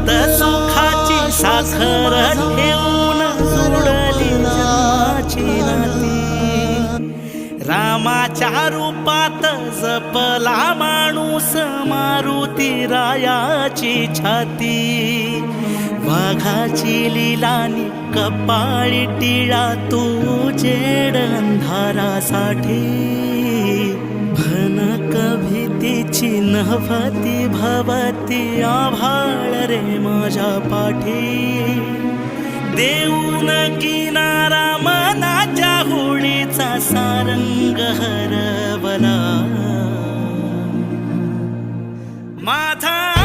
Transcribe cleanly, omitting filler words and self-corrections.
फक्त सुखाची साखर ठेवून जोडली जन्माची नाती रामाच्या रूपात जपला माणूस मारुती रायाची छाती वाघाची लिलानी कपाळी टिळा तू जेड अंधारासाठी भनक भीतीची नभती भवती आभाळ रे माझ्या पाठी देऊन किनारा मनाच्या होळीचा सारंग हरवला माझा